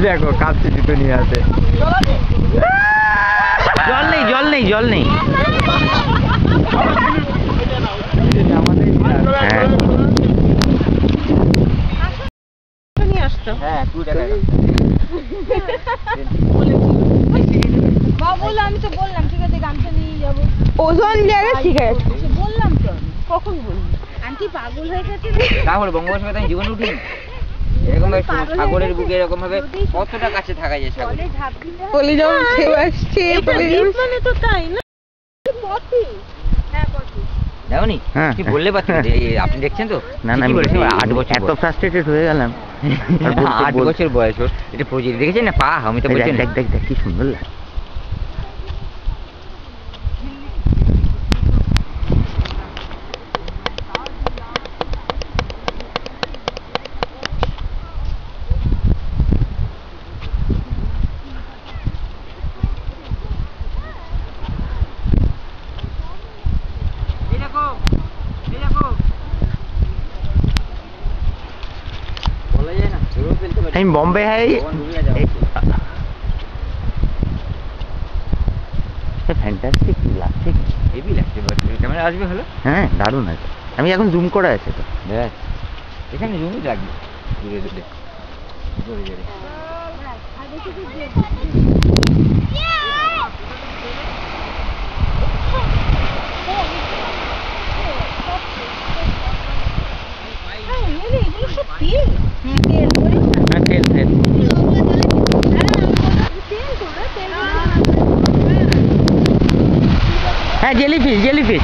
দেখো কাঁপছে জুতো নিয়ে আসে। জল নেই জল নেই জল নেই। হ্যাঁ হ্যাঁ 2 টাকা। আমি তো বললাম ঠিক আছে গামছা নিয়ে যাবো। ওজন জায়গায় সিগারেট বললাম তো আমি। কখন বললি? আন্টি পাগল হয়ে গেছে। তাহলে বঙ্গোপসাগরে আমি জীবনে উঠিনি। এরকম ভাবে সাগরের বুকে এরকম ভাবে কতটা কাছে থাকা যায় সাগরে। বলি যখন ছেউ আসছে মানে তো তাই না? পথে হ্যাঁ পথে যাওনি? কি বললে পারছি আপনি দেখছেন তো? না না 8 বছর এত ফ্রাস্ট্রেটেড হয়ে গেলাম। 8 বছর বয়স ওর। এটা প্রজেক্ট দেখেছেন না পা আমি তো বলছি দেখ দেখ দেখ কি সুন্দর লাগে। আমি বম্বে হাই ফ্যান্টাস্টিক লাগছে, হেভি লাগছে। ক্যামেরা আসবে হলো? হ্যাঁ দারুণ আছে। আমি এখন জুম করা আছে তো দেখ এখানে জুমই লাগবে দূরে দূরে জোরে জোরে। হ্যাঁ জেলিফিশ জেলিফিশ।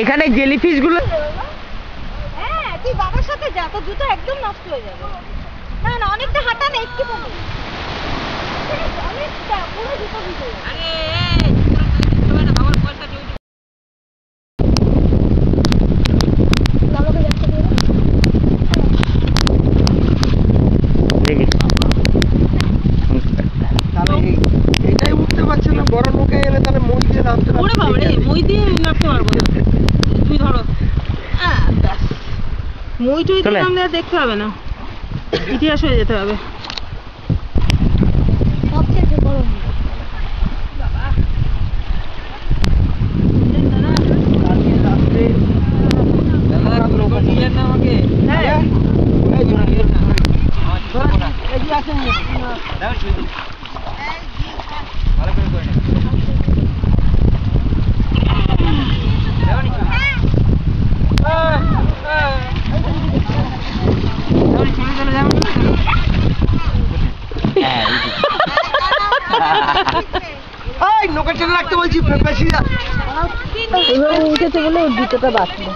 এখানে জেলিফিশ গুলো হ্যাঁ তুই বাবার সাথে যা তোর জুতো একদম নষ্ট হয়ে যাবে। না না অনেকটা হাঁটা না একটু কম অনেকটা পুরো জুতো ভিজে আরে বাবার পয়সা দিয়ে বাবাকে দেখতে দিয়ে দেখি তাহলে এটাই উঠতে পারছে না। বড় লোকে এলে তাহলে মই দিয়ে নামতে পারবে। ওরে বাবা রে মই দিয়ে নামতে পারবো না। তুই ধরো মই টুই তো আমরা দেখতে হবে না, ইতিহাস হয়ে যেতে হবে। সবচেয়ে বড় বাবা দাদা লোক নিয়ে না আমাকে। হ্যাঁ এই ধরে নিয়ে না আমার ধরো না এই যে আসেন দাও শুধু ভালো করে করে লোকেশন রাখতে বলছি বেশি উঠেছে বলে ওর জুতোটা বাঁচলো।